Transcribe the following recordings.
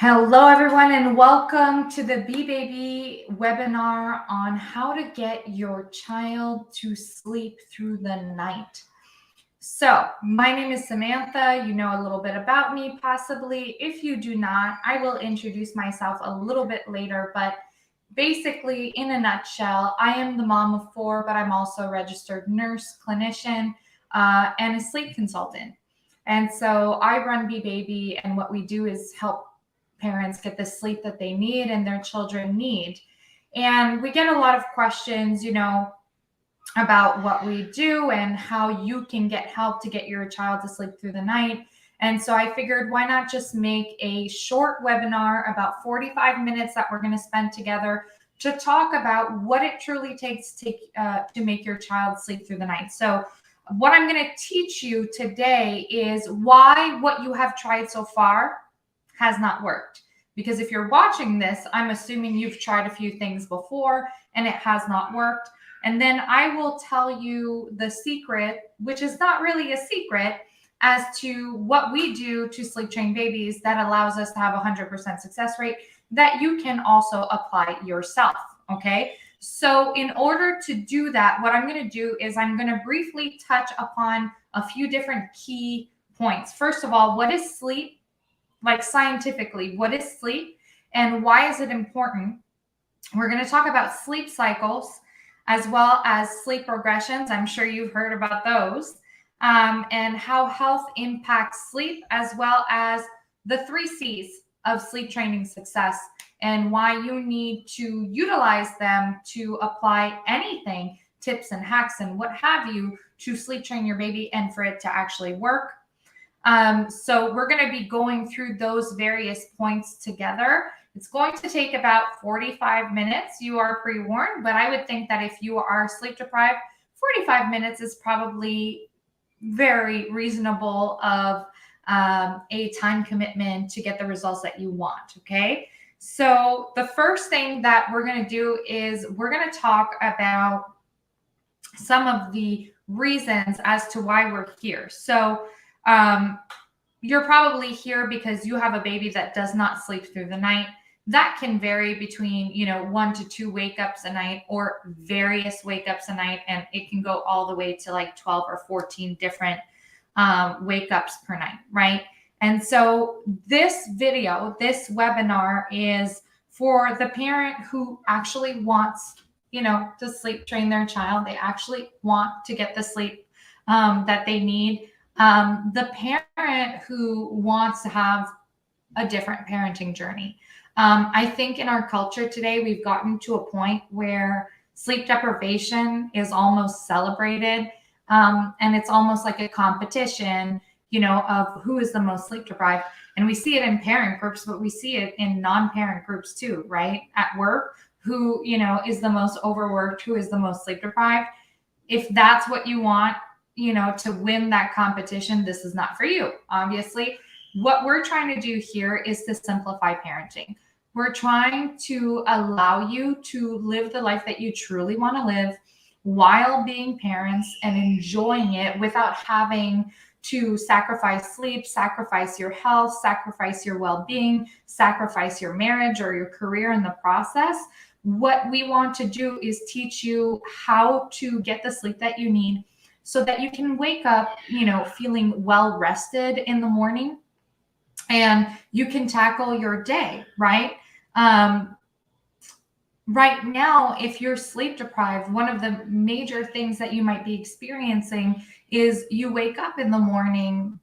Hello, everyone, and welcome to the Bee Baby webinar on how to get your child to sleep through the night. So, my name is Samantha. You know a little bit about me, possibly. If you do not, I will introduce myself a little bit later. But basically, in a nutshell, I am the mom of four, but I'm also a registered nurse, clinician, and a sleep consultant. And so I run Bee Baby, and what we do is help parents get the sleep that they need and their children need. And we get a lot of questions, about what we do and how you can get help to get your child to sleep through the night. And so I figured, why not just make a short webinar, about 45 minutes, that we're going to spend together to talk about what it truly takes to make your child sleep through the night. So what I'm going to teach you today is why what you have tried so far has not worked. Because if you're watching this, I'm assuming you've tried a few things before and it has not worked. And then I will tell you the secret, which is not really a secret, as to what we do to sleep train babies that allows us to have a 100% success rate that you can also apply yourself. Okay. So in order to do that, what I'm going to do is I'm going to briefly touch upon a few different key points. First of all, what is sleep? Like scientifically, what is sleep and why is it important? We're going to talk about sleep cycles as well as sleep regressions. I'm sure you've heard about those, and how health impacts sleep, as well as the 3 C's of sleep training success and why you need to utilize them to apply anything, tips and hacks and what have you, to sleep train your baby and for it to actually work. So we're going to be going through those various points together. It's going to take about 45 minutes. You are pre-warned, but I would think that if you are sleep deprived, 45 minutes is probably very reasonable of a time commitment to get the results that you want. Okay. So the first thing that we're going to do is we're going to talk about some of the reasons as to why we're here. So you're probably here because you have a baby that does not sleep through the night. That can vary between, 1 to 2 wake ups a night or various wake ups a night. And it can go all the way to like 12 or 14 different wake ups per night, right? And so this video, this webinar is for the parent who actually wants, to sleep train their child. They actually want to get the sleep that they need. The parent who wants to have a different parenting journey. I think in our culture today, we've gotten to a point where sleep deprivation is almost celebrated. And it's almost like a competition, of who is the most sleep deprived. And we see it in parent groups, but we see it in non-parent groups too, right? At work, who, is the most overworked, who is the most sleep deprived. If that's what you want, to win that competition, this is not for you. Obviously, what we're trying to do here is to simplify parenting. We're trying to allow you to live the life that you truly want to live while being parents and enjoying it without having to sacrifice sleep, sacrifice your health, sacrifice your well-being, sacrifice your marriage or your career in the process. What we want to do is teach you how to get the sleep that you need so that you can wake up, feeling well rested in the morning and you can tackle your day, right? Right now, if you're sleep deprived, one of the major things that you might be experiencing is you wake up in the morning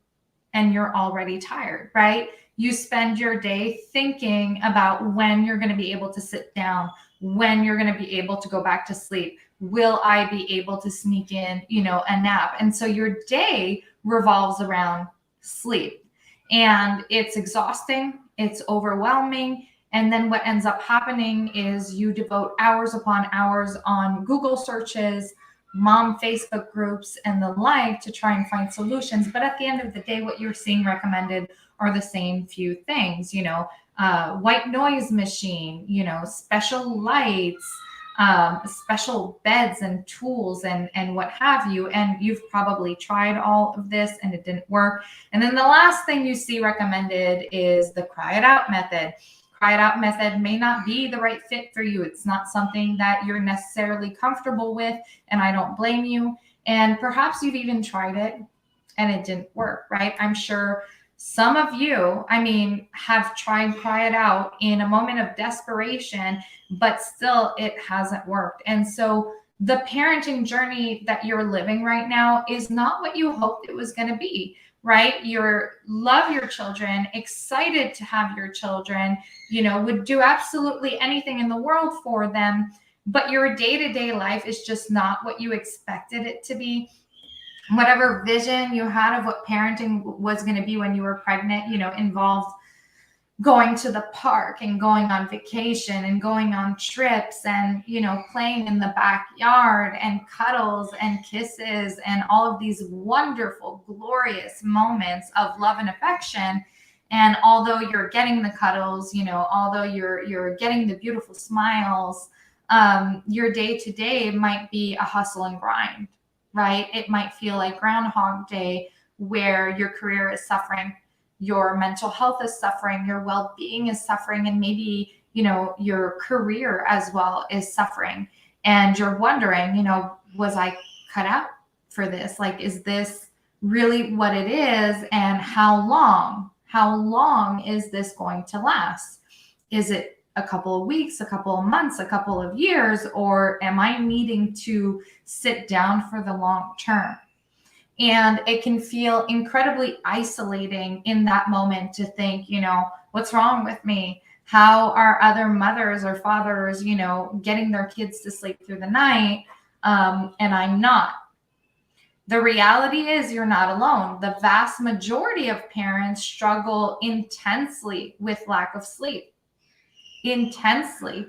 and you're already tired, right? You spend your day thinking about when you're going to be able to sit down, when you're going to be able to go back to sleep. Will I be able to sneak in, a nap? And so your day revolves around sleep, and it's exhausting. It's overwhelming. And then what ends up happening is you devote hours upon hours on Google searches, mom Facebook groups, and the like to try and find solutions. But at the end of the day, what you're seeing recommended are the same few things, white noise machine, special lights, special beds and tools and what have you. And you've probably tried all of this and it didn't work. And then the last thing you see recommended is the cry it out method. Cry it out method may not be the right fit for you. It's not something that you're necessarily comfortable with, and I don't blame you. And perhaps you've even tried it and it didn't work, right? I'm sure some of you, have tried cry it out in a moment of desperation, but still it hasn't worked. And so the parenting journey that you're living right now is not what you hoped it was going to be, right? You love your children, excited to have your children, would do absolutely anything in the world for them, but your day-to-day life is just not what you expected it to be. Whatever vision you had of what parenting was going to be when you were pregnant, involved going to the park and going on vacation and going on trips and, playing in the backyard and cuddles and kisses and all of these wonderful, glorious moments of love and affection. And although you're getting the cuddles, although you're getting the beautiful smiles, your day-to-day might be a hustle and grind, right? It might feel like Groundhog Day, where your career is suffering, your mental health is suffering, your well-being is suffering, and maybe, your career as well is suffering. And you're wondering, was I cut out for this? Like, is this really what it is? And how long is this going to last? Is it a couple of weeks, a couple of months, a couple of years, or am I needing to sit down for the long term? And it can feel incredibly isolating in that moment to think, what's wrong with me? How are other mothers or fathers, getting their kids to sleep through the night, and I'm not? The reality is you're not alone. The vast majority of parents struggle intensely with lack of sleep. Intensely.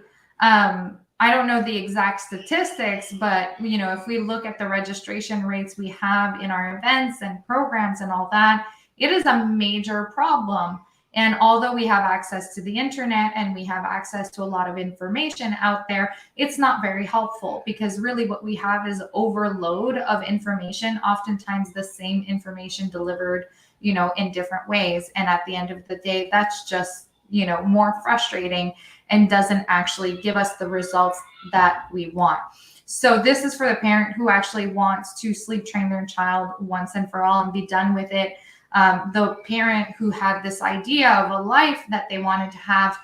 I don't know the exact statistics, but if we look at the registration rates we have in our events and programs and all that, it is a major problem. And although we have access to the internet and we have access to a lot of information out there, it's not very helpful, because really what we have is overload of information, oftentimes the same information delivered, in different ways. And at the end of the day, that's just more frustrating and doesn't actually give us the results that we want. So this is for the parent who actually wants to sleep train their child once and for all and be done with it. The parent who had this idea of a life that they wanted to have,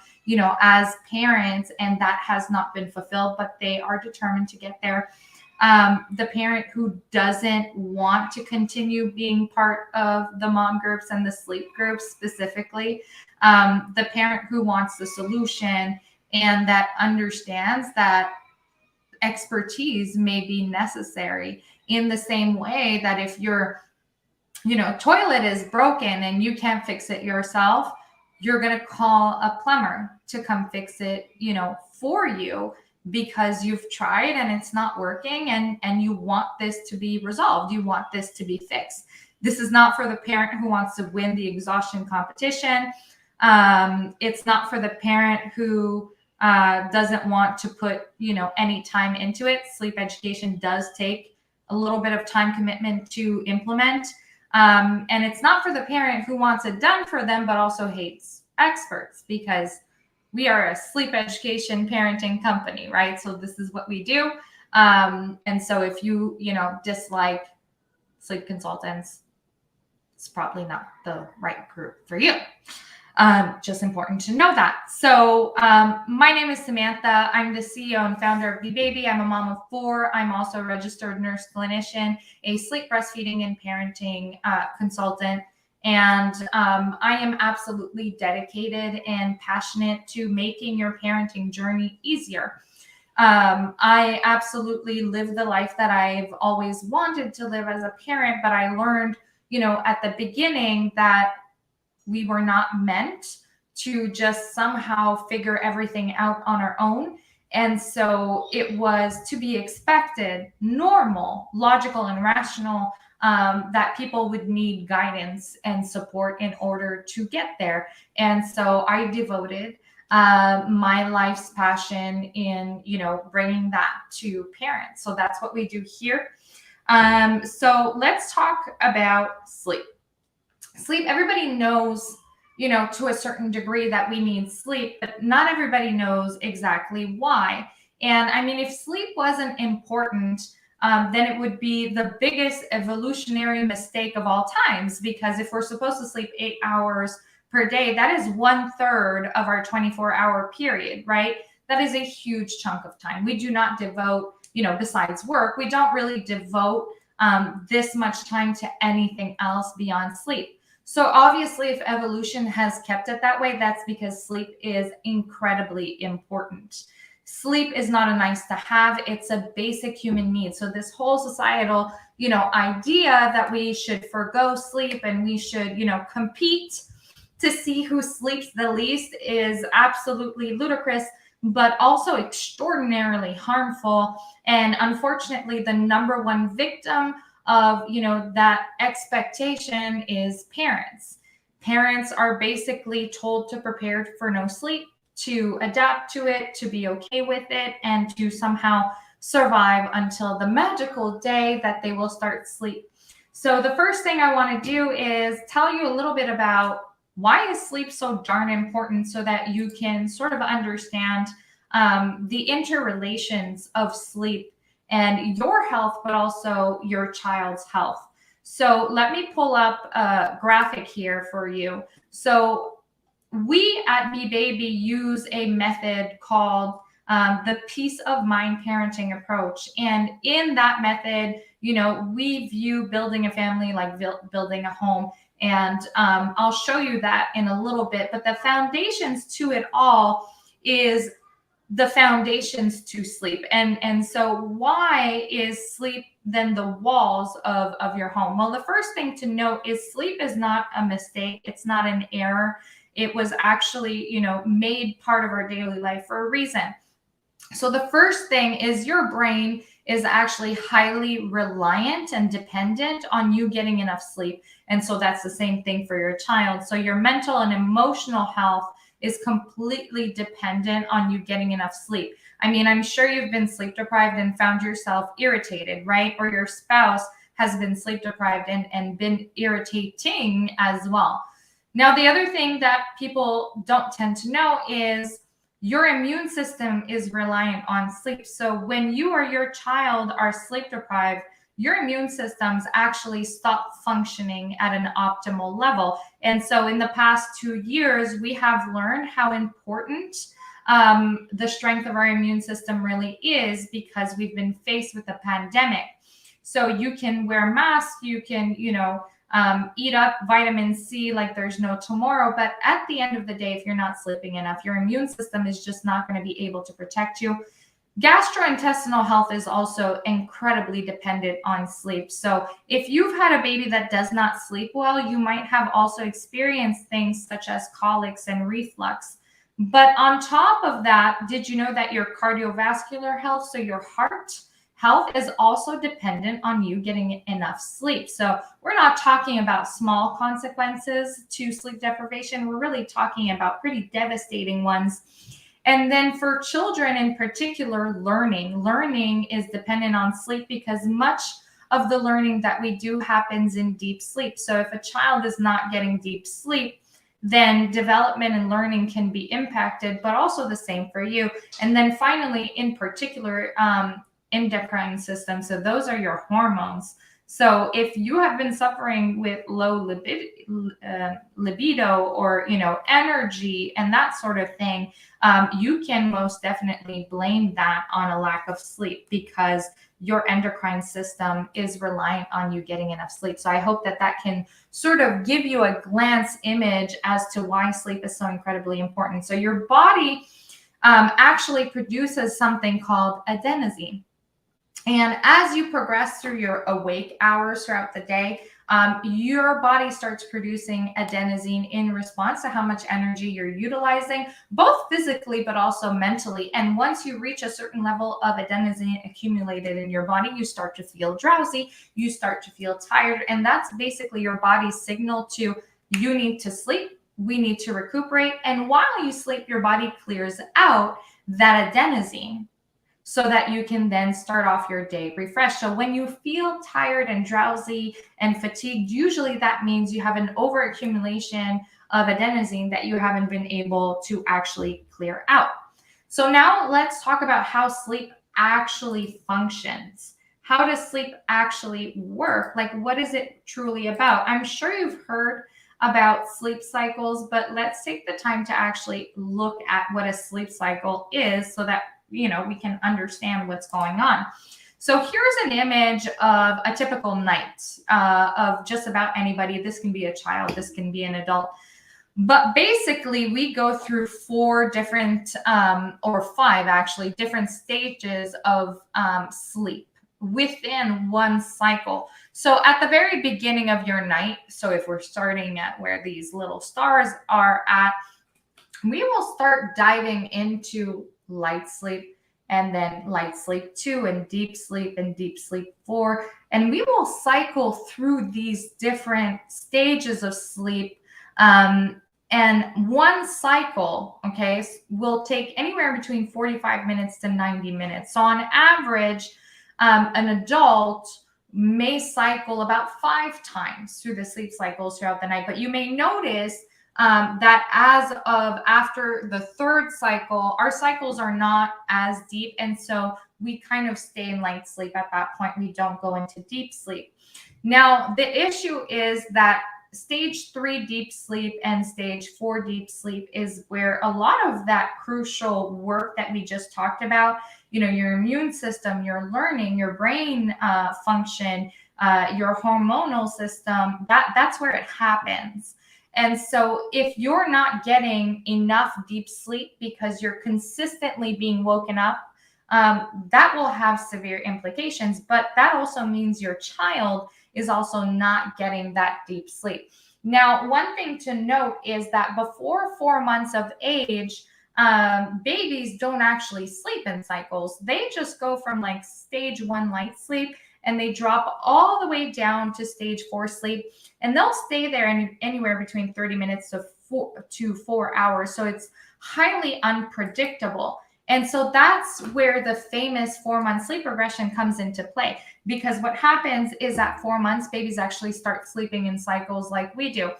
as parents, and that has not been fulfilled, but they are determined to get there. The parent who doesn't want to continue being part of the mom groups and the sleep groups specifically. The parent who wants the solution and that understands that expertise may be necessary, in the same way that if your toilet is broken and you can't fix it yourself, you're going to call a plumber to come fix it, for you, because you've tried and it's not working, and you want this to be resolved. You want this to be fixed. This is not for the parent who wants to win the exhaustion competition. It's not for the parent who doesn't want to put, any time into it. Sleep education does take a little bit of time commitment to implement. And it's not for the parent who wants it done for them, but also hates experts, because we are a sleep education parenting company, right? So this is what we do. And so if you, dislike sleep consultants, it's probably not the right group for you. Just important to know that. So my name is Samantha. I'm the CEO and founder of B-Baby. I'm a mom of 4. I'm also a registered nurse clinician, a sleep, breastfeeding, and parenting consultant. And I am absolutely dedicated and passionate to making your parenting journey easier. I absolutely live the life that I've always wanted to live as a parent, but I learned, at the beginning that we were not meant to just somehow figure everything out on our own. And so it was to be expected, normal, logical, and rational, that people would need guidance and support in order to get there. And so I devoted my life's passion in, bringing that to parents. So that's what we do here. So let's talk about sleep. Sleep, everybody knows, to a certain degree that we need sleep, but not everybody knows exactly why. And I mean, if sleep wasn't important, then it would be the biggest evolutionary mistake of all times, because if we're supposed to sleep 8 hours per day, that is 1/3 of our 24-hour period, right? That is a huge chunk of time. We do not devote, besides work, we don't really devote this much time to anything else beyond sleep. So obviously, if evolution has kept it that way, that's because sleep is incredibly important. Sleep is not a nice to have, it's a basic human need. So this whole societal, idea that we should forgo sleep and we should, compete to see who sleeps the least is absolutely ludicrous, but also extraordinarily harmful. And unfortunately, the number one victim of, that expectation is parents. Parents are basically told to prepare for no sleep, to adapt to it, to be okay with it, and to somehow survive until the magical day that they will start sleep. So the first thing I want to do is tell you a little bit about why is sleep so darn important, so that you can sort of understand the interrelations of sleep and your health, but also your child's health. So let me pull up a graphic here for you. So we at Be Baby use a method called the peace of mind parenting approach. And in that method, we view building a family like building a home. And I'll show you that in a little bit. But the foundations to it all is the foundations to sleep. And so why is sleep then the walls of your home? Well, the first thing to note is sleep is not a mistake. It's not an error. It was actually, made part of our daily life for a reason. So the first thing is your brain is actually highly reliant and dependent on you getting enough sleep. And so that's the same thing for your child. So your mental and emotional health is completely dependent on you getting enough sleep. I mean, I'm sure you've been sleep deprived and found yourself irritated, right? Or your spouse has been sleep deprived and been irritating as well. Now, the other thing that people don't tend to know is your immune system is reliant on sleep. So when you or your child are sleep deprived, your immune systems actually stop functioning at an optimal level. And so in the past 2 years, we have learned how important the strength of our immune system really is, because we've been faced with a pandemic. So you can wear masks, you can, eat up vitamin C like there's no tomorrow. But at the end of the day, if you're not sleeping enough, your immune system is just not going to be able to protect you. Gastrointestinal health is also incredibly dependent on sleep. So if you've had a baby that does not sleep well, you might have also experienced things such as colics and reflux. But on top of that, did you know that your cardiovascular health, so your heart health, is also dependent on you getting enough sleep? So we're not talking about small consequences to sleep deprivation. We're really talking about pretty devastating ones. And then for children in particular, learning is dependent on sleep, because much of the learning that we do happens in deep sleep. So if a child is not getting deep sleep, then development and learning can be impacted, but also the same for you. And then finally, in particular, endocrine system. So those are your hormones. So if you have been suffering with low libido or, energy and that sort of thing, you can most definitely blame that on a lack of sleep, because your endocrine system is reliant on you getting enough sleep. So I hope that that can sort of give you a glance image as to why sleep is so incredibly important. So your body actually produces something called adenosine. And as you progress through your awake hours throughout the day, your body starts producing adenosine in response to how much energy you're utilizing, both physically but also mentally. And once you reach a certain level of adenosine accumulated in your body, you start to feel drowsy, you start to feel tired. And that's basically your body's signal to you need to sleep, we need to recuperate. And while you sleep, your body clears out that adenosine so that you can then start off your day refreshed. So when you feel tired and drowsy and fatigued, usually that means you have an overaccumulation of adenosine that you haven't been able to actually clear out. So now let's talk about how sleep actually functions. How does sleep actually work? Like, what is it truly about? I'm sure you've heard about sleep cycles, but let's take the time to actually look at what a sleep cycle is so that we can understand what's going on. So here's an image of a typical night of just about anybody. This can be a child, this can be an adult. But basically, we go through 4 different, or 5 actually, different stages of sleep within one cycle. So at the very beginning of your night, so if we're starting at where these little stars are at, we will start diving into light sleep, and then light sleep 2, and deep sleep 4. And we will cycle through these different stages of sleep. And one cycle, okay, will take anywhere between 45 minutes to 90 minutes. So on average, an adult may cycle about 5 times through the sleep cycles throughout the night. But you may notice that as of after the 3rd cycle, our cycles are not as deep. And so we kind of stay in light sleep at that point. We don't go into deep sleep. Now, the issue is that stage 3 deep sleep and stage 4 deep sleep is where a lot of that crucial work that we just talked about, your immune system, your learning, your brain function, your hormonal system, that's where it happens. And so if you're not getting enough deep sleep because you're consistently being woken up, that will have severe implications. But that also means your child is also not getting that deep sleep. Now, one thing to note is that before 4 months of age, babies don't actually sleep in cycles. They just go from like stage 1 light sleep and they drop all the way down to stage 4 sleep, and they'll stay there anywhere between 30 minutes to 4 hours. So it's highly unpredictable. And so that's where the famous 4-month sleep regression comes into play, because what happens is at 4 months, babies actually start sleeping in cycles like we do.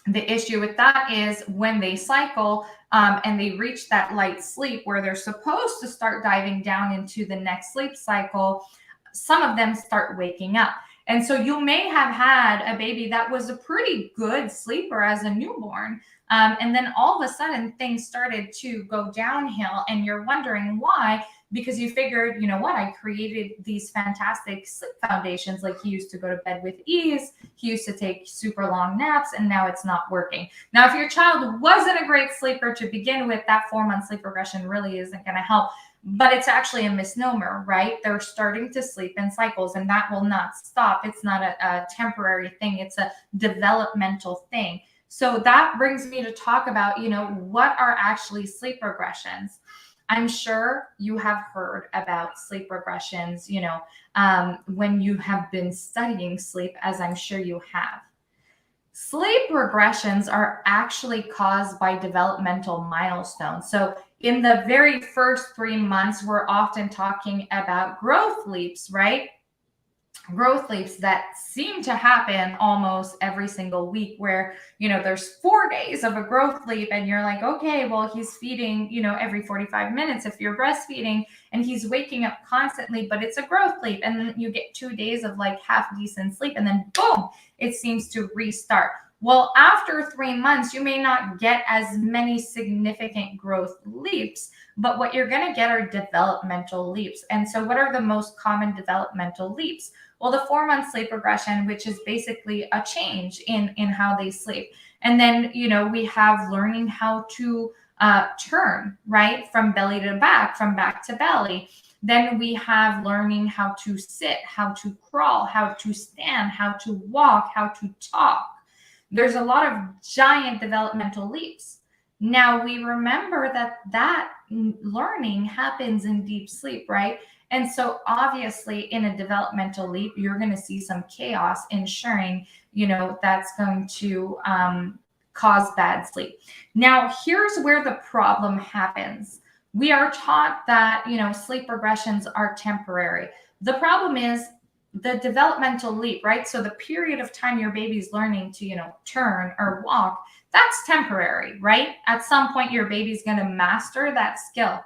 The issue with that is when they cycle and they reach that light sleep where they're supposed to start diving down into the next sleep cycle, some of them start waking up. And so you may have had a baby that was a pretty good sleeper as a newborn. And then all of a sudden things started to go downhill and you're wondering why, because you figured, you know what, I created these fantastic sleep foundations. Like he used to go to bed with ease. He used to take super long naps, and now it's not working. Now, if your child wasn't a great sleeper to begin with, that 4-month sleep regression really isn't going to help. But it's actually a misnomer, right? They're starting to sleep in cycles, and that will not stop. It's not a temporary thing. It's a developmental thing. So that brings me to talk about, what are actually sleep regressions? I'm sure you have heard about sleep regressions, when you have been studying sleep, as I'm sure you have. Sleep regressions are actually caused by developmental milestones. So in the very first 3 months, we're often talking about growth leaps, right? Growth leaps that seem to happen almost every single week, where, there's 4 days of a growth leap and you're like, okay, well, he's feeding, every 45 minutes if you're breastfeeding, and he's waking up constantly, but it's a growth leap. And then you get 2 days of like half decent sleep, and then boom, it seems to restart. Well, after 3 months, you may not get as many significant growth leaps, but what you're going to get are developmental leaps. And so what are the most common developmental leaps? Well, the 4-month sleep regression, which is basically a change in how they sleep. And then, we have learning how to turn, right? From belly to back, from back to belly. Then we have learning how to sit, how to crawl, how to stand, how to walk, how to talk. There's a lot of giant developmental leaps. Now, we remember that learning happens in deep sleep, right? And so obviously in a developmental leap, you're going to see some chaos ensuring, that's going to cause bad sleep. Now, here's where the problem happens. We are taught that, sleep regressions are temporary. The problem is the developmental leap, right? So the period of time your baby's learning to, turn or walk, that's temporary, right? At some point, your baby's going to master that skill.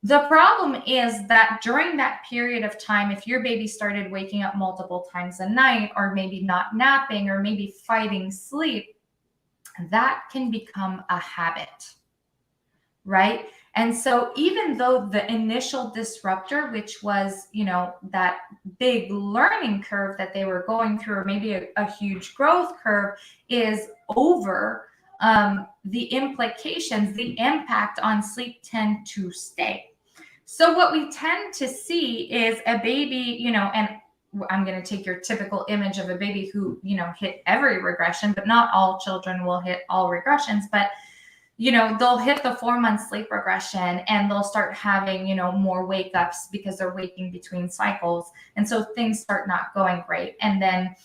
The problem is that during that period of time, if your baby started waking up multiple times a night, or maybe not napping, or maybe fighting sleep, that can become a habit, right? And so even though the initial disruptor, which was, that big learning curve that they were going through, or maybe a huge growth curve, is over, the implications, the impact on sleep tend to stay. So what we tend to see is a baby, and I'm going to take your typical image of a baby who, hit every regression, but not all children will hit all regressions. But they'll hit the 4-month sleep regression and they'll start having, more wake ups because they're waking between cycles. And so things start not going great. And then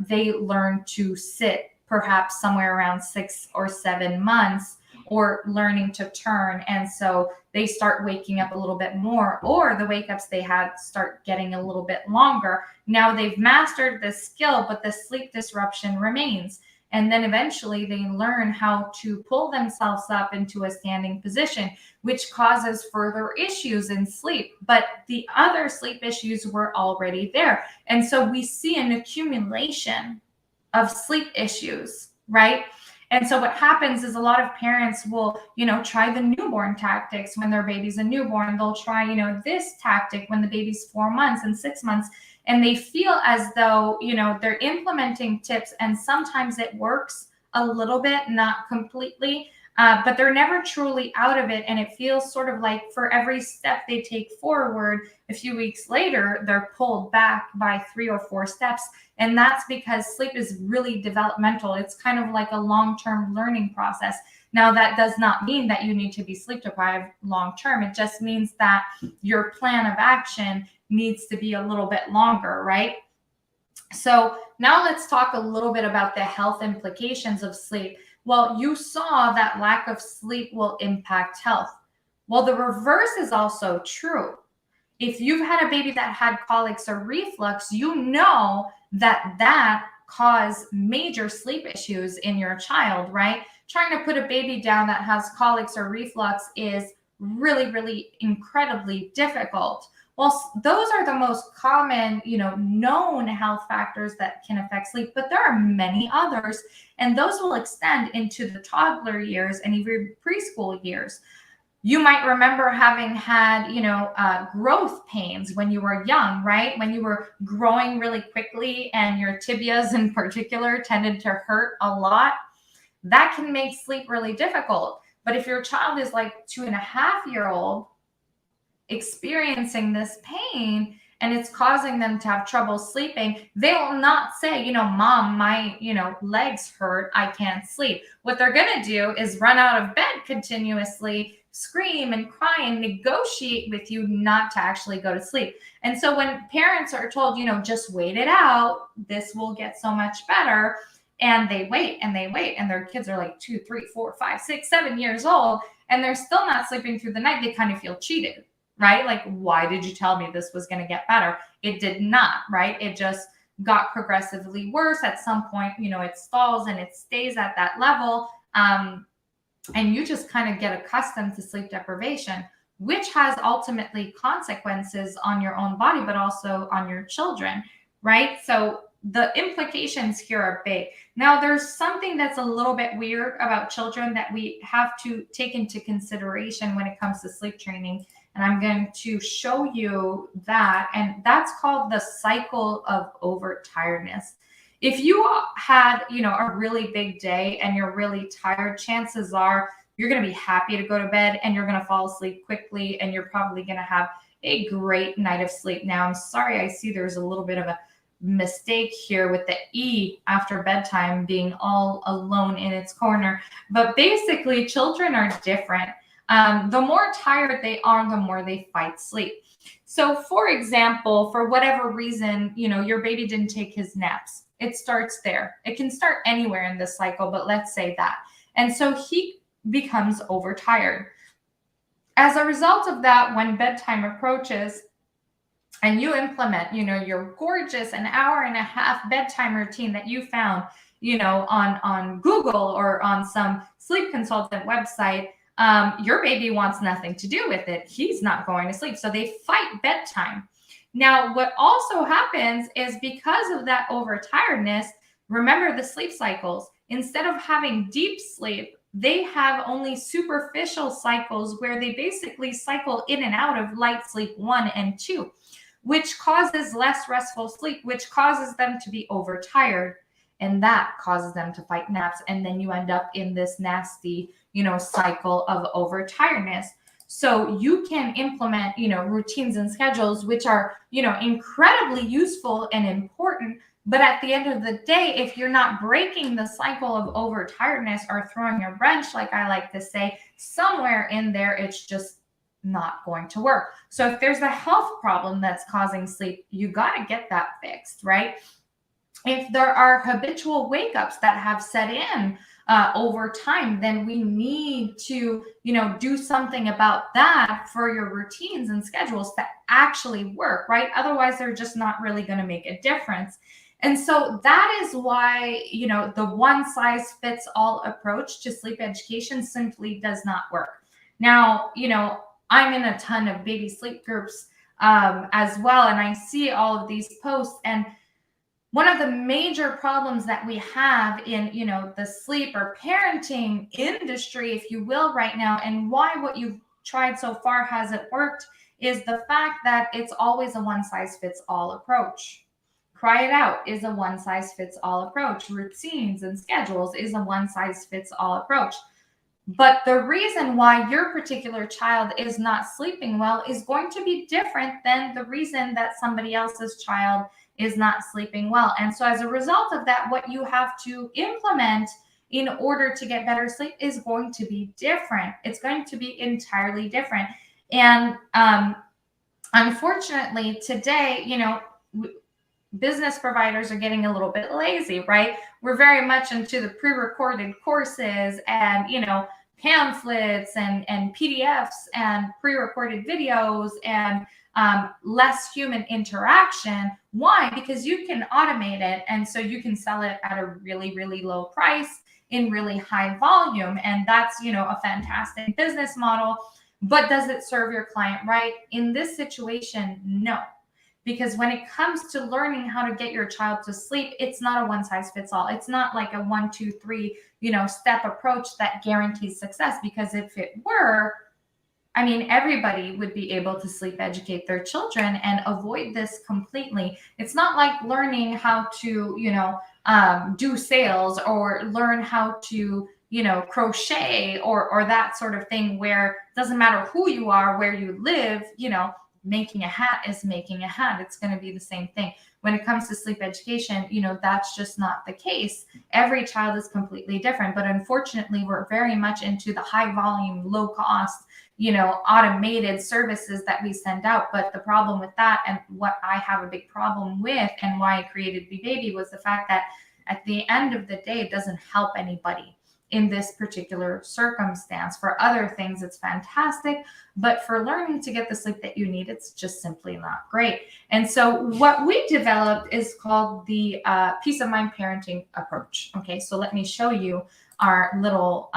they learn to sit perhaps somewhere around 6 or 7 months, or learning to turn. And so they start waking up a little bit more, or the wake ups they had start getting a little bit longer. Now they've mastered this skill, but the sleep disruption remains. And then eventually they learn how to pull themselves up into a standing position, which causes further issues in sleep. But the other sleep issues were already there. And so we see an accumulation of sleep issues, right? And so what happens is a lot of parents will, try the newborn tactics when their baby's a newborn. They'll try, this tactic when the baby's 4 months and 6 months. And they feel as though, they're implementing tips, and sometimes it works a little bit, not completely, but they're never truly out of it. And it feels sort of like for every step they take forward, a few weeks later, they're pulled back by 3 or 4 steps. And that's because sleep is really developmental. It's kind of like a long-term learning process. Now, that does not mean that you need to be sleep deprived long-term. It just means that your plan of action needs to be a little bit longer, right? So now let's talk a little bit about the health implications of sleep. Well, you saw that lack of sleep will impact health. Well, the reverse is also true. If you've had a baby that had colics or reflux, you know that cause major sleep issues in your child, right? Trying to put a baby down that has colics or reflux is really, really incredibly difficult. Well, those are the most common, known health factors that can affect sleep, but there are many others, and those will extend into the toddler years and even preschool years. You might remember having had, growth pains when you were young, right? When you were growing really quickly and your tibias in particular tended to hurt a lot. That can make sleep really difficult. But if your child is like 2.5-year-old experiencing this pain and it's causing them to have trouble sleeping, they will not say, Mom, my, legs hurt, I can't sleep. What they're going to do is run out of bed continuously, scream and cry and negotiate with you not to actually go to sleep. And so when parents are told, just wait it out, this will get so much better, and they wait and they wait, and their kids are like 2, 3, 4, 5, 6, 7 years old, and they're still not sleeping through the night, they kind of feel cheated, right? Like, why did you tell me this was going to get better? It did not, right? It just got progressively worse. At some point, it stalls and it stays at that level. And you just kind of get accustomed to sleep deprivation, which has ultimately consequences on your own body, but also on your children, right? So the implications here are big. Now, there's something that's a little bit weird about children that we have to take into consideration when it comes to sleep training. And I'm going to show you that. And that's called the cycle of overtiredness. If you had, a really big day and you're really tired, chances are you're going to be happy to go to bed and you're going to fall asleep quickly, and you're probably going to have a great night of sleep. Now, I'm sorry, I see there's a little bit of a mistake here with the E after bedtime being all alone in its corner. But basically, children are different. The more tired they are, the more they fight sleep. So, for example, for whatever reason, your baby didn't take his naps. It starts there. It can start anywhere in the cycle, but let's say that. And so he becomes overtired. As a result of that, when bedtime approaches and you implement, your gorgeous an hour and a half bedtime routine that you found, on Google or on some sleep consultant website, your baby wants nothing to do with it. He's not going to sleep. So they fight bedtime. Now, what also happens is because of that overtiredness, remember the sleep cycles. Instead of having deep sleep, they have only superficial cycles where they basically cycle in and out of light sleep 1 and 2, which causes less restful sleep, which causes them to be overtired. And that causes them to fight naps. And then you end up in this nasty, cycle of overtiredness. So you can implement, routines and schedules, which are, incredibly useful and important. But at the end of the day, if you're not breaking the cycle of overtiredness or throwing a wrench, like I like to say, somewhere in there, it's just not going to work. So if there's a health problem that's causing sleep, you got to get that fixed, right? If there are habitual wake-ups that have set in over time, then we need to, do something about that for your routines and schedules to actually work, right? Otherwise, they're just not really going to make a difference. And so that is why, the one size fits all approach to sleep education simply does not work. Now, I'm in a ton of baby sleep groups as well, and I see all of these posts. And one of the major problems that we have in, the sleep or parenting industry, if you will, right now, and why what you've tried so far hasn't worked, is the fact that it's always a one size fits all approach. Cry It Out is a one size fits all approach. Routines and schedules is a one size fits all approach. But the reason why your particular child is not sleeping well is going to be different than the reason that somebody else's child is not sleeping well. And so as a result of that, what you have to implement in order to get better sleep is going to be different. It's going to be entirely different. And unfortunately, today, business providers are getting a little bit lazy, right? We're very much into the pre-recorded courses and, pamphlets and PDFs and pre-recorded videos and less human interaction. Why? Because you can automate it. And so you can sell it at a really, really low price in really high volume. And that's, a fantastic business model. But does it serve your client right? In this situation, no. Because when it comes to learning how to get your child to sleep, it's not a one size fits all. It's not like a 1, 2, 3, step approach that guarantees success. Because if it were, everybody would be able to sleep educate their children and avoid this completely. It's not like learning how to, do sales or learn how to, crochet or that sort of thing, where it doesn't matter who you are, where you live, making a hat is making a hat. It's going to be the same thing. When it comes to sleep education, that's just not the case. Every child is completely different. But unfortunately, we're very much into the high volume, low cost, automated services that we send out. But the problem with that, and what I have a big problem with, and why I created Be Baby, was the fact that at the end of the day, it doesn't help anybody in this particular circumstance. For other things, it's fantastic, but for learning to get the sleep that you need, it's just simply not great. And so what we developed is called the peace of mind parenting approach. Okay, so let me show you our little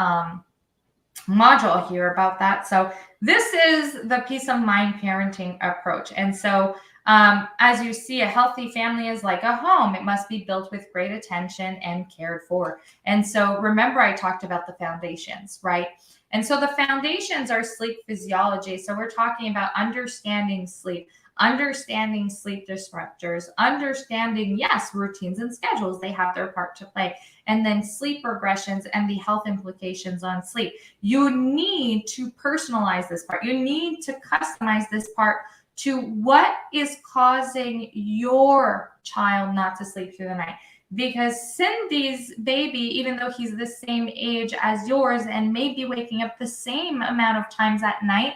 module here about that. So this is the peace of mind parenting approach. And so as you see, a healthy family is like a home. It must be built with great attention and cared for. And so remember, I talked about the foundations, right? And so the foundations are sleep physiology. So we're talking about understanding sleep disruptors, understanding, yes, routines and schedules, they have their part to play. And then sleep regressions and the health implications on sleep. You need to personalize this part. You need to customize this part to what is causing your child not to sleep through the night. Because Cindy's baby, even though he's the same age as yours and may be waking up the same amount of times at night,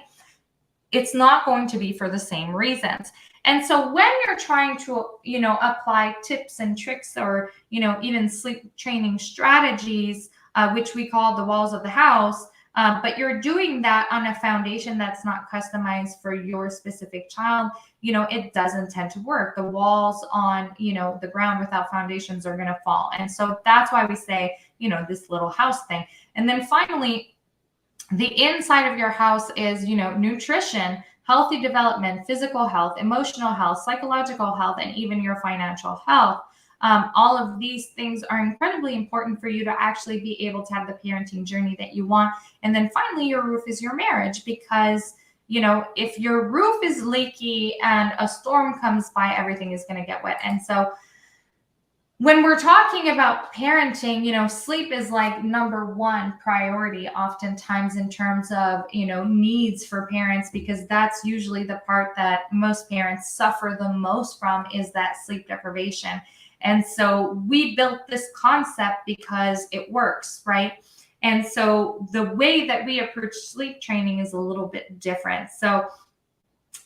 it's not going to be for the same reasons. And so when you're trying to, apply tips and tricks or, even sleep training strategies, which we call the walls of the house, but you're doing that on a foundation that's not customized for your specific child, it doesn't tend to work. The walls on, the ground without foundations are going to fall. And so that's why we say, this little house thing. And then finally, the inside of your house is, nutrition, healthy development, physical health, emotional health, psychological health, and even your financial health. All of these things are incredibly important for you to actually be able to have the parenting journey that you want. And then finally, your roof is your marriage, because if your roof is leaky and a storm comes by, everything is going to get wet. And so when we're talking about parenting, sleep is like number one priority oftentimes in terms of, needs for parents, because that's usually the part that most parents suffer the most from, is that sleep deprivation. And so we built this concept because it works, right? And so the way that we approach sleep training is a little bit different. So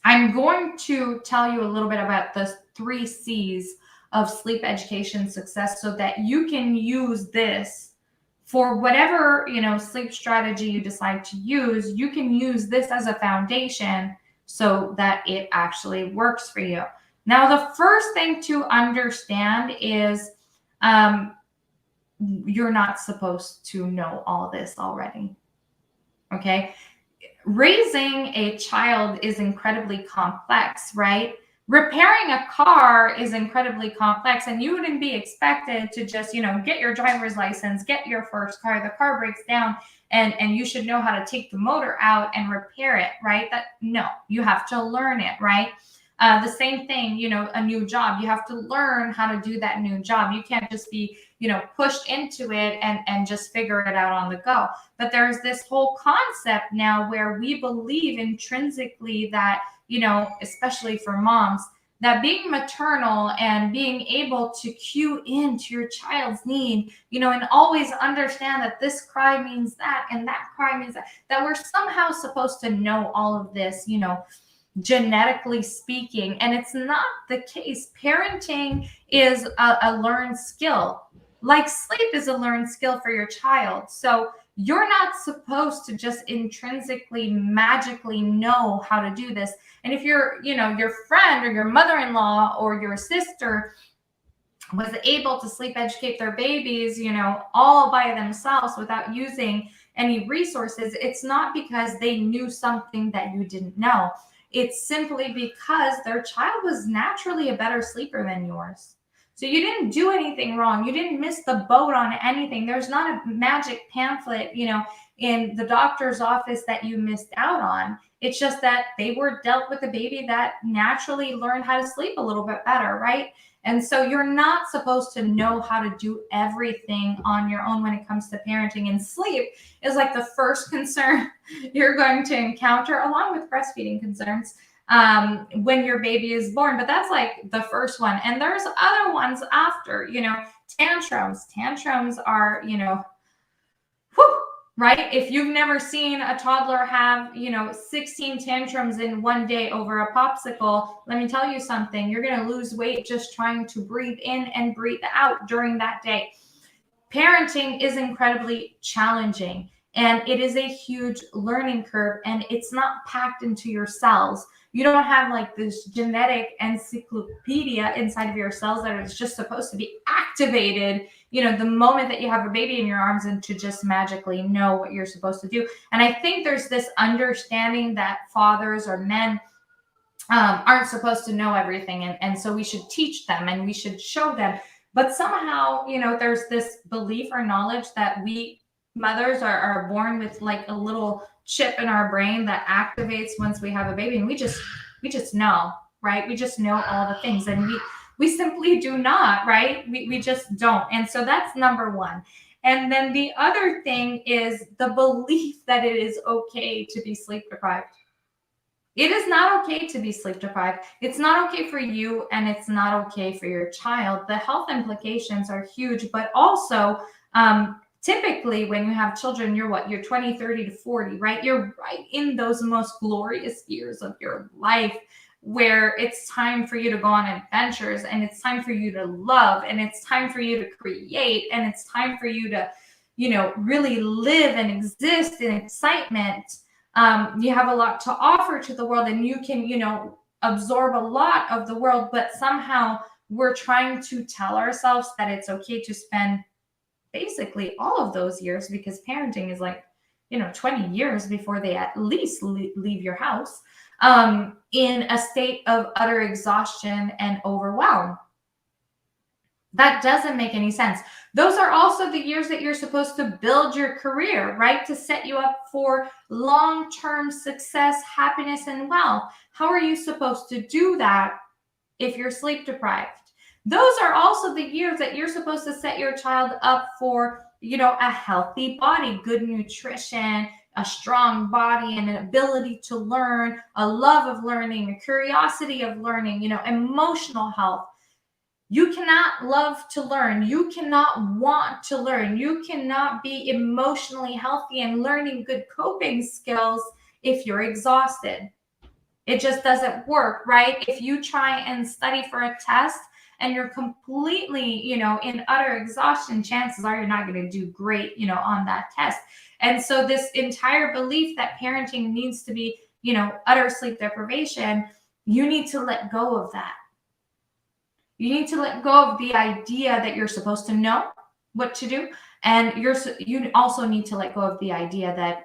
I'm going to tell you a little bit about the 3 C's of sleep education success, so that you can use this for whatever, sleep strategy you decide to use. You can use this as a foundation so that it actually works for you. Now, the first thing to understand is you're not supposed to know all this already. Okay. Raising a child is incredibly complex, right? Repairing a car is incredibly complex, and you wouldn't be expected to just, get your driver's license, get your first car, the car breaks down, and you should know how to take the motor out and repair it, right? No, you have to learn it, right? The same thing, a new job, you have to learn how to do that new job. You can't just be, pushed into it and just figure it out on the go. But there's this whole concept now where we believe intrinsically that, especially for moms, that being maternal and being able to cue into your child's need, and always understand that this cry means that and that cry means that we're somehow supposed to know all of this, genetically speaking. And it's not the case. Parenting is a learned skill. Like sleep is a learned skill for your child. So you're not supposed to just intrinsically, magically know how to do this. And if your friend or your mother-in-law or your sister was able to sleep educate their babies, all by themselves without using any resources, it's not because they knew something that you didn't know. It's simply because their child was naturally a better sleeper than yours. So you didn't do anything wrong. You didn't miss the boat on anything. There's not a magic pamphlet, in the doctor's office that you missed out on. It's just that they were dealt with a baby that naturally learned how to sleep a little bit better, right? And so you're not supposed to know how to do everything on your own when it comes to parenting. And sleep is like the first concern you're going to encounter, along with breastfeeding concerns, when your baby is born. But that's like the first one. And there's other ones after, tantrums. Tantrums are, right? If you've never seen a toddler have, 16 tantrums in one day over a popsicle, let me tell you something, you're going to lose weight just trying to breathe in and breathe out during that day. Parenting is incredibly challenging, and it is a huge learning curve, and it's not packed into your cells. You don't have like this genetic encyclopedia inside of your cells that is just supposed to be activated, the moment that you have a baby in your arms, and to just magically know what you're supposed to do. And I think there's this understanding that fathers or men aren't supposed to know everything. And so we should teach them and we should show them. But somehow, there's this belief or knowledge that we mothers are born with like a little chip in our brain that activates once we have a baby. And we just know, right? We just know all the things. And we simply do not, right? We just don't. And so that's number one. And then the other thing is the belief that it is okay to be sleep deprived. It is not okay to be sleep deprived. It's not okay for you, and it's not okay for your child. The health implications are huge, but also typically when you have children, you're 20, 30 to 40, right? You're right in those most glorious years of your life. where it's time for you to go on adventures, and it's time for you to love, and it's time for you to create, and it's time for you to, really live and exist in excitement. You have a lot to offer to the world, and you can, absorb a lot of the world, but somehow we're trying to tell ourselves that it's okay to spend basically all of those years, because parenting is like, 20 years before they at least leave your house, in a state of utter exhaustion and overwhelm. That doesn't make any sense. Those are also the years that you're supposed to build your career, right? To set you up for long-term success, happiness, and wealth. How are you supposed to do that if you're sleep deprived? Those are also the years that you're supposed to set your child up for, a healthy body, good nutrition, a strong body, and an ability to learn, a love of learning, a curiosity of learning, emotional health. You cannot love to learn. You cannot want to learn. You cannot be emotionally healthy and learning good coping skills if you're exhausted. It just doesn't work, right? If you try and study for a test and you're completely, in utter exhaustion, chances are you're not going to do great, on that test. And so this entire belief that parenting needs to be, utter sleep deprivation, you need to let go of that. You need to let go of the idea that you're supposed to know what to do. And you also need to let go of the idea that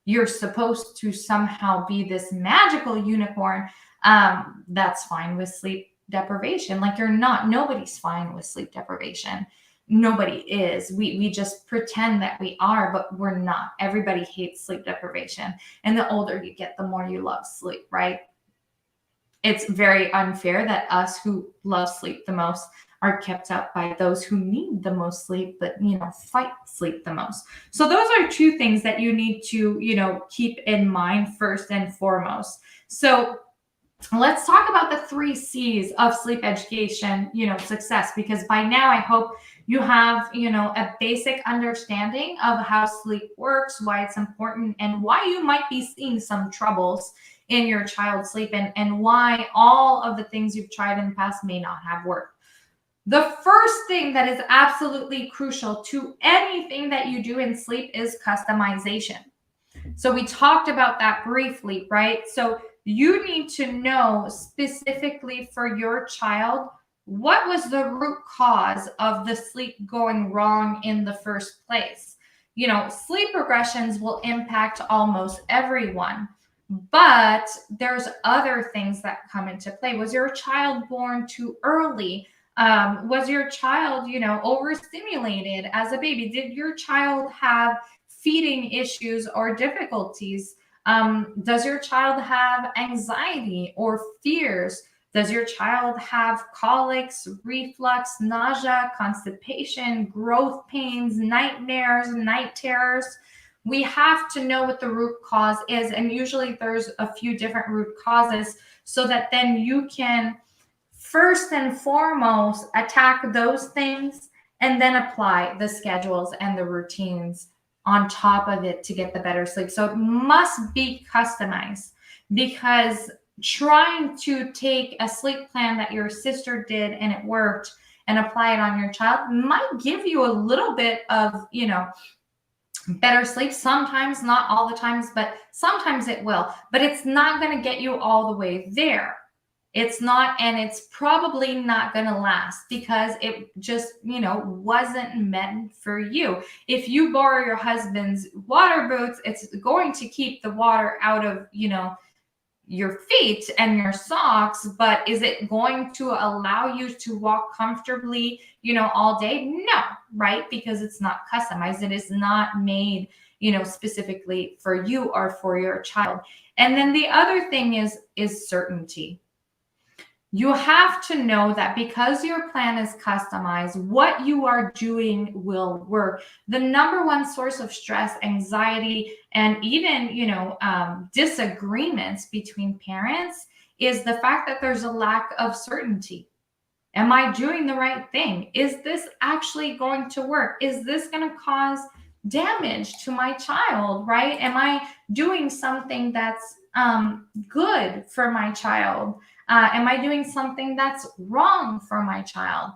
you're supposed to somehow be this magical unicorn that's fine with sleep deprivation. Like, you're not. Nobody's fine with sleep deprivation. Nobody is. We just pretend that we are, but we're not. Everybody hates sleep deprivation. And the older you get, the more you love sleep, right? It's very unfair that us who love sleep the most are kept up by those who need the most sleep, but, fight sleep the most. So those are two things that you need to, keep in mind first and foremost. So let's talk about the 3 C's of sleep education, success, because by now I hope you have, a basic understanding of how sleep works, why it's important, and why you might be seeing some troubles in your child's sleep, and why all of the things you've tried in the past may not have worked. The first thing that is absolutely crucial to anything that you do in sleep is customization. So we talked about that briefly, right? So you need to know specifically for your child, what was the root cause of the sleep going wrong in the first place? Sleep regressions will impact almost everyone. But there's other things that come into play. Was your child born too early? Was your child, overstimulated as a baby? Did your child have feeding issues or difficulties? Does your child have anxiety or fears? Does your child have colics, reflux, nausea, constipation, growth pains, nightmares, night terrors? We have to know what the root cause is. And usually there's a few different root causes, so that then you can first and foremost attack those things and then apply the schedules and the routines on top of it to get the better sleep. So it must be customized, because trying to take a sleep plan that your sister did and it worked and apply it on your child might give you a little bit of, better sleep. Sometimes, not all the times, but sometimes it will. But it's not going to get you all the way there. It's not, and it's probably not going to last, because it just, wasn't meant for you. If you borrow your husband's water boots, it's going to keep the water out of, your feet and your socks, but is it going to allow you to walk comfortably, all day? No, right? Because it's not customized. It is not made, specifically for you or for your child. And then the other thing is certainty. You have to know that because your plan is customized, what you are doing will work. The number one source of stress, anxiety, and even, disagreements between parents is the fact that there's a lack of certainty. Am I doing the right thing? Is this actually going to work? Is this going to cause damage to my child, right? Am I doing something that's good for my child? Am I doing something that's wrong for my child?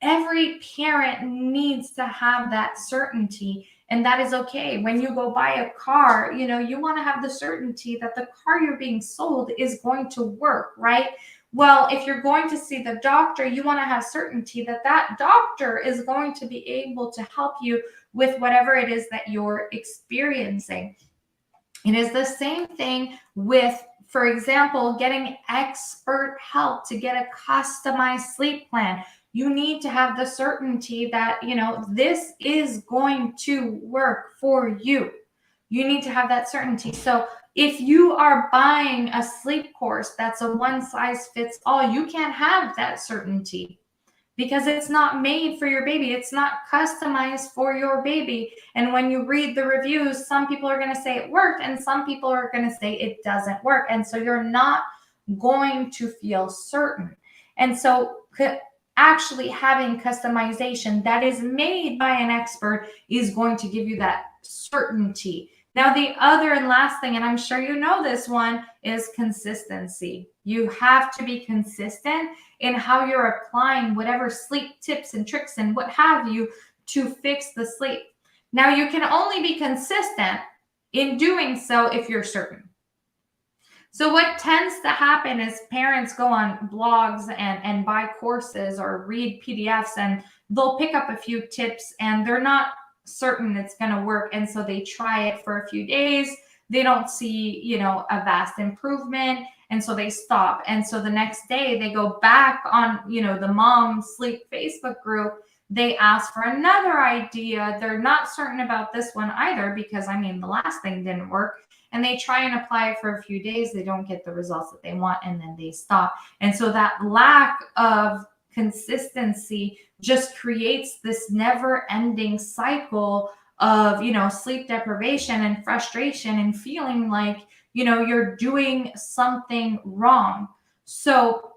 Every parent needs to have that certainty, and that is okay. When you go buy a car, you want to have the certainty that the car you're being sold is going to work, right? Well, if you're going to see the doctor, you want to have certainty that that doctor is going to be able to help you with whatever it is that you're experiencing. It is the same thing with, for example, getting expert help to get a customized sleep plan. You need to have the certainty that, this is going to work for you. You need to have that certainty. So if you are buying a sleep course that's a one size fits all, you can't have that certainty, because it's not made for your baby. It's not customized for your baby. And when you read the reviews, some people are going to say it worked and some people are going to say it doesn't work. And so you're not going to feel certain. And so actually having customization that is made by an expert is going to give you that certainty. Now, the other and last thing, and I'm sure you know this one, is consistency. You have to be consistent in how you're applying whatever sleep tips and tricks and what have you to fix the sleep. Now, you can only be consistent in doing so if you're certain. So what tends to happen is parents go on blogs and buy courses or read PDFs, and they'll pick up a few tips and they're not certain it's going to work. And so they try it for a few days. They don't see, a vast improvement. And so they stop. And so the next day they go back on, the mom sleep Facebook group. They ask for another idea. They're not certain about this one either, because the last thing didn't work. And they try and apply it for a few days. They don't get the results that they want, and then they stop. And so that lack of consistency just creates this never-ending cycle of, sleep deprivation and frustration and feeling like, you're doing something wrong. So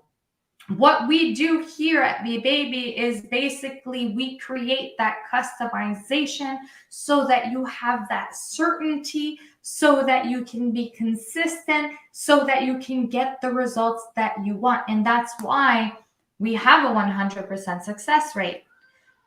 what we do here at Be Baby is basically we create that customization so that you have that certainty, so that you can be consistent, so that you can get the results that you want. And that's why we have a 100% success rate,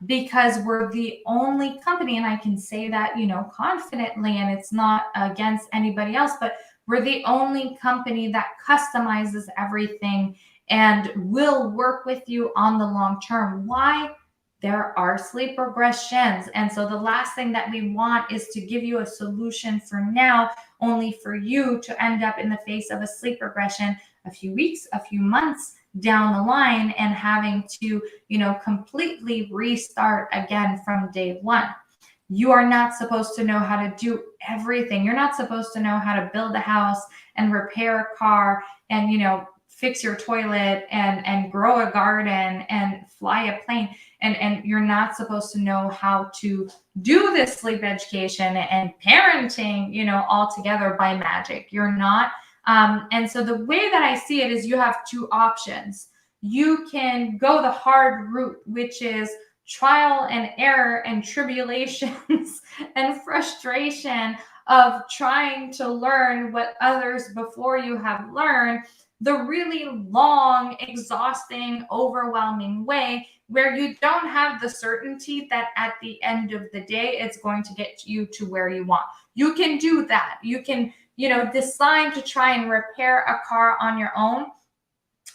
because we're the only company, and I can say that, confidently, and it's not against anybody else, but we're the only company that customizes everything and will work with you on the long term. Why? There are sleep regressions. And so the last thing that we want is to give you a solution for now, only for you to end up in the face of a sleep regression a few weeks, a few months down the line, and having to, completely restart again from day one. You are not supposed to know how to do everything. You're not supposed to know how to build a house and repair a car and, fix your toilet and grow a garden and fly a plane. And you're not supposed to know how to do this sleep education and parenting, all together by magic. You're not. And so the way that I see it is you have two options. You can go the hard route, which is trial and error and tribulations and frustration of trying to learn what others before you have learned, the really long, exhausting, overwhelming way where you don't have the certainty that at the end of the day, it's going to get you to where you want. You can do that. You can, decide to try and repair a car on your own,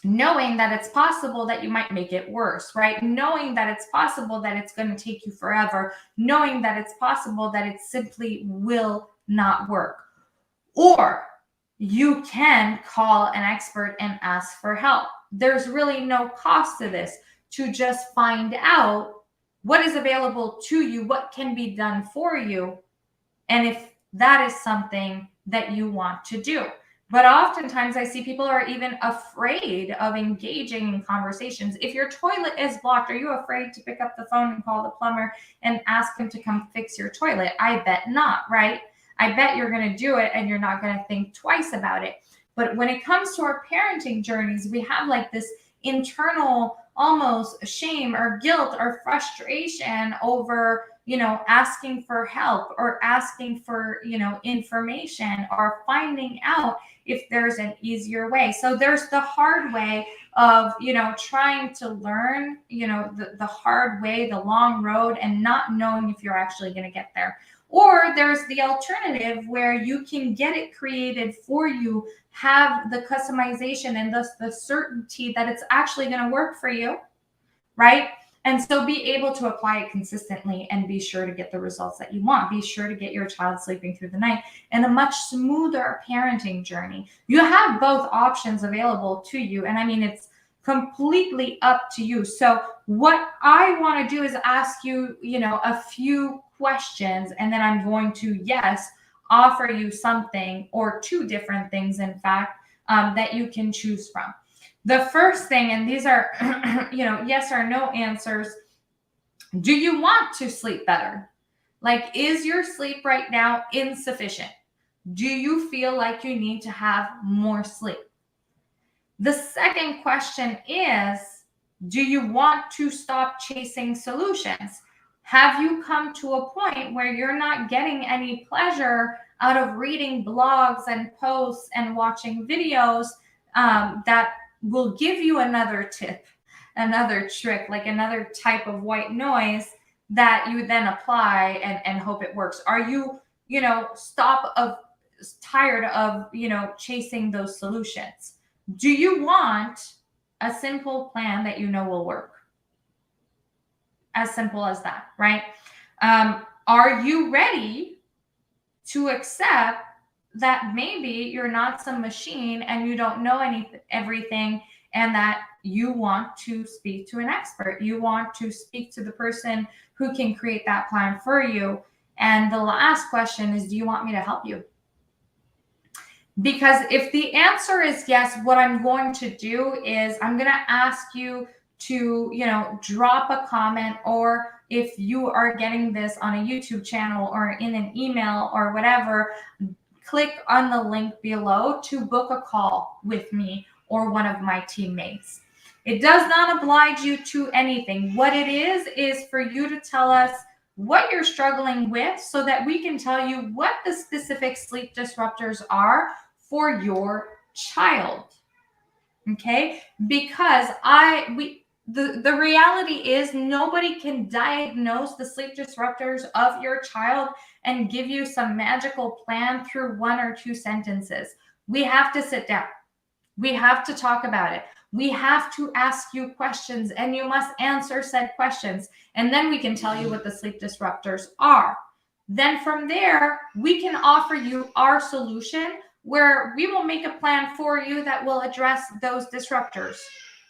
knowing that it's possible that you might make it worse, right? Knowing that it's possible that it's going to take you forever, knowing that it's possible that it simply will not work. Or you can call an expert and ask for help. There's really no cost to this, to just find out what is available to you, what can be done for you, and if that is something that you want to do. But oftentimes I see people are even afraid of engaging in conversations. If your toilet is blocked, are you afraid to pick up the phone and call the plumber and ask him to come fix your toilet? I bet not, right? I bet you're going to do it and you're not going to think twice about it. But when it comes to our parenting journeys, we have like this internal almost shame or guilt or frustration over asking for help or asking for, information or finding out if there's an easier way. So there's the hard way of, trying to learn, the hard way, the long road, and not knowing if you're actually going to get there. Or there's the alternative where you can get it created for you, have the customization and thus the certainty that it's actually going to work for you, right? And so be able to apply it consistently and be sure to get the results that you want. Be sure to get your child sleeping through the night and a much smoother parenting journey. You have both options available to you. And I mean, it's completely up to you. So what I want to do is ask you, a few questions, and then I'm going to, yes, offer you something or two different things, in fact, that you can choose from. The first thing, and these are, yes or no answers. Do you want to sleep better? Like, is your sleep right now insufficient? Do you feel like you need to have more sleep? The second question is, do you want to stop chasing solutions? Have you come to a point where you're not getting any pleasure out of reading blogs and posts and watching videos that will give you another tip, another trick, like another type of white noise that you then apply and hope it works? Are you, tired of, chasing those solutions? Do you want a simple plan that will work? As simple as that, right? Are you ready to accept that maybe you're not some machine and you don't know everything, and that you want to speak to an expert? You want to speak to the person who can create that plan for you. And the last question is, do you want me to help you? Because if the answer is yes, what I'm going to do is I'm going to ask you to, drop a comment, or if you are getting this on a YouTube channel or in an email or whatever, click on the link below to book a call with me or one of my teammates. It does not oblige you to anything. What it is for you to tell us what you're struggling with so that we can tell you what the specific sleep disruptors are for your child. Okay? Because the reality is nobody can diagnose the sleep disruptors of your child and give you some magical plan through one or two sentences. We have to sit down. We have to talk about it. We have to ask you questions, and you must answer said questions. And then we can tell you what the sleep disruptors are. Then from there, we can offer you our solution, where we will make a plan for you that will address those disruptors.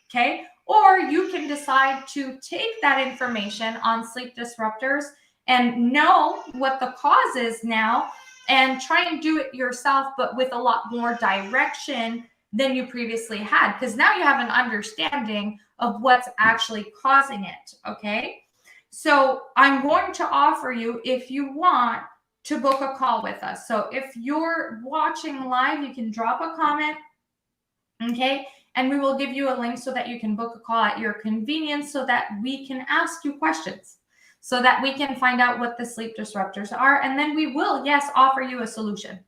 Okay? Or you can decide to take that information on sleep disruptors and know what the cause is now and try and do it yourself, but with a lot more direction than you previously had, because now you have an understanding of what's actually causing it. Okay? So I'm going to offer you, if you want, to book a call with us. So if you're watching live, you can drop a comment. Okay? And we will give you a link so that you can book a call at your convenience, so that we can ask you questions, so that we can find out what the sleep disruptors are. And then we will, yes, offer you a solution.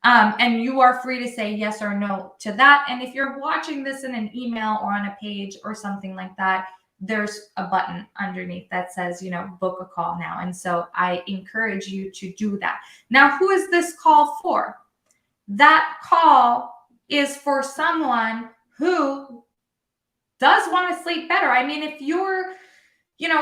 And you are free to say yes or no to that. And if you're watching this in an email or on a page or something like that, there's a button underneath that says, book a call now. And so I encourage you to do that. Now, who is this call for? That call is for someone who does want to sleep better. I mean, if you're,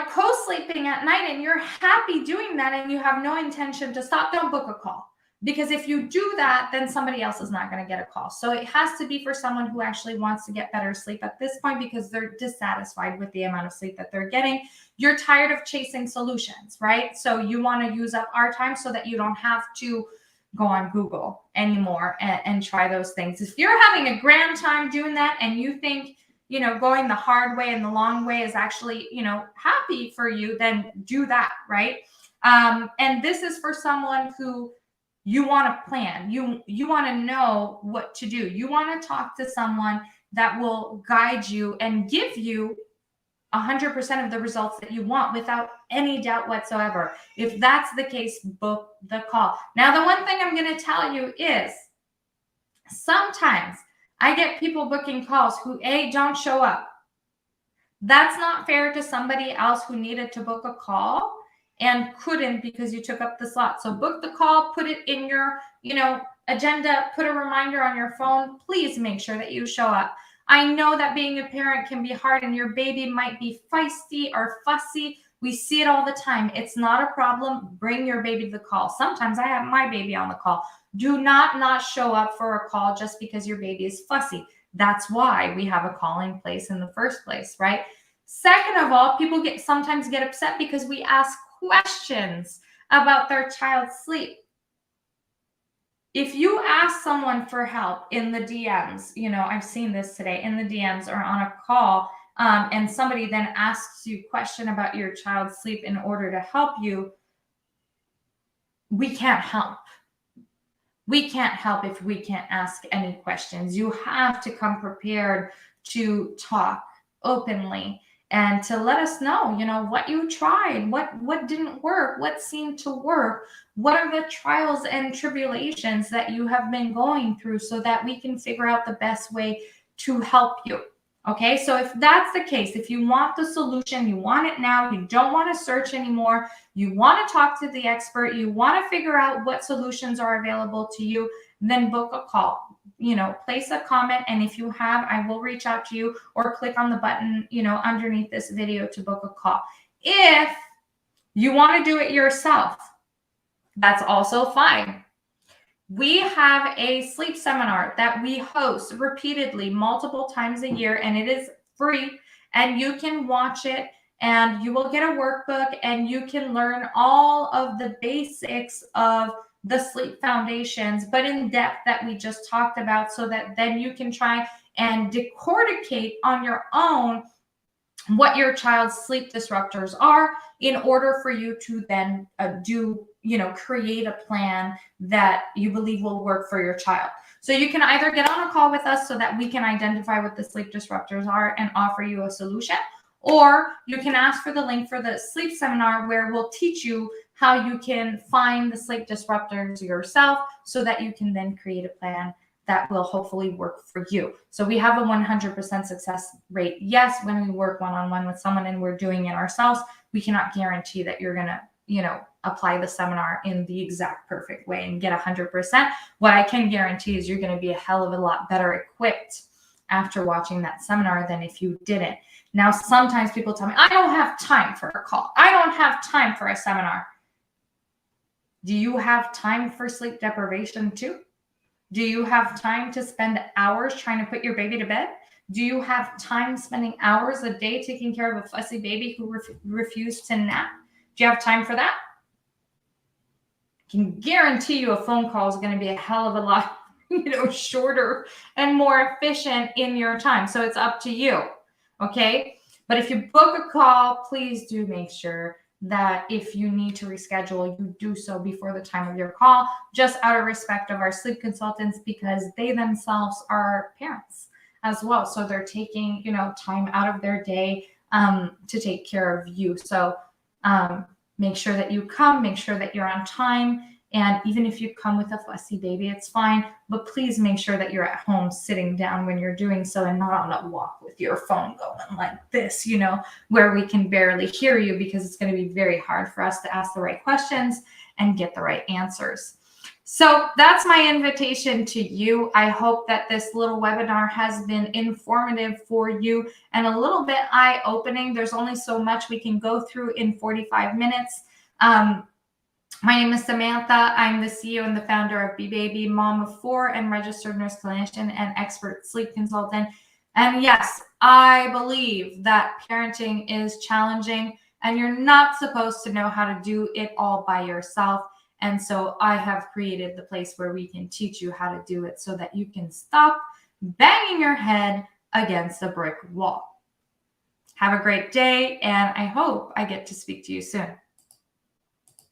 co-sleeping at night and you're happy doing that and you have no intention to stop, don't book a call. Because if you do that, then somebody else is not going to get a call. So it has to be for someone who actually wants to get better sleep at this point, because they're dissatisfied with the amount of sleep that they're getting. You're tired of chasing solutions, right? So you want to use up our time so that you don't have to go on Google anymore and try those things. If you're having a grand time doing that and you think, going the hard way and the long way is actually, happy for you, then do that, right? And this is for someone who you want to plan. You want to know what to do. You want to talk to someone that will guide you and give you 100% of the results that you want without any doubt whatsoever. If that's the case, book the call. Now, the one thing I'm going to tell you is sometimes I get people booking calls who, A, don't show up. That's not fair to somebody else who needed to book a call and couldn't because you took up the slot. So book the call, put it in your, agenda, put a reminder on your phone. Please make sure that you show up. I know that being a parent can be hard and your baby might be feisty or fussy. We see it all the time. It's not a problem. Bring your baby to the call. Sometimes I have my baby on the call. Do not show up for a call just because your baby is fussy. That's why we have a call in place in the first place, right? Second of all, people sometimes get upset because we ask questions about their child's sleep. If you ask someone for help in the DMs, I've seen this today in the DMs or on a call, and somebody then asks you a question about your child's sleep in order to help you, we can't help. We can't help if we can't ask any questions. You have to come prepared to talk openly and to let us know, what you tried, what didn't work, what seemed to work, what are the trials and tribulations that you have been going through so that we can figure out the best way to help you. Okay, so if that's the case, if you want the solution, you want it now, you don't want to search anymore, you want to talk to the expert, you want to figure out what solutions are available to you, then book a call. Place a comment, and if you have, I will reach out to you or click on the button, underneath this video to book a call. If you want to do it yourself, that's also fine. We have a sleep seminar that we host repeatedly multiple times a year, and it is free, and you can watch it and you will get a workbook and you can learn all of the basics of the sleep foundations, but in depth that we just talked about, so that then you can try and decorticate on your own what your child's sleep disruptors are in order for you to then create a plan that you believe will work for your child. So you can either get on a call with us so that we can identify what the sleep disruptors are and offer you a solution, or you can ask for the link for the sleep seminar where we'll teach you how you can find the sleep disruptors yourself so that you can then create a plan that will hopefully work for you. So we have a 100% success rate. Yes, when we work one-on-one with someone and we're doing it ourselves, we cannot guarantee that you're going to, apply the seminar in the exact perfect way and get 100%. What I can guarantee is you're going to be a hell of a lot better equipped after watching that seminar than if you didn't. Now, sometimes people tell me, I don't have time for a call. I don't have time for a seminar. Do you have time for sleep deprivation too? Do you have time to spend hours trying to put your baby to bed? Do you have time spending hours a day taking care of a fussy baby who refused to nap? Do you have time for that? I can guarantee you a phone call is going to be a hell of a lot, shorter and more efficient in your time. So it's up to you. Okay. But if you book a call, please do make sure that if you need to reschedule, you do so before the time of your call, just out of respect of our sleep consultants, because they themselves are parents as well. So they're taking, time out of their day to take care of you. So make sure that you come, make sure that you're on time. And even if you come with a fussy baby, it's fine. But please make sure that you're at home sitting down when you're doing so and not on a walk with your phone going like this, where we can barely hear you, because it's going to be very hard for us to ask the right questions and get the right answers. So that's my invitation to you. I hope that this little webinar has been informative for you and a little bit eye-opening. There's only so much we can go through in 45 minutes. My name is Samantha. I'm the CEO and the founder of BeBaby, mom of 4, and registered nurse clinician and expert sleep consultant. And yes, I believe that parenting is challenging and you're not supposed to know how to do it all by yourself. And so I have created the place where we can teach you how to do it so that you can stop banging your head against a brick wall. Have a great day, and I hope I get to speak to you soon.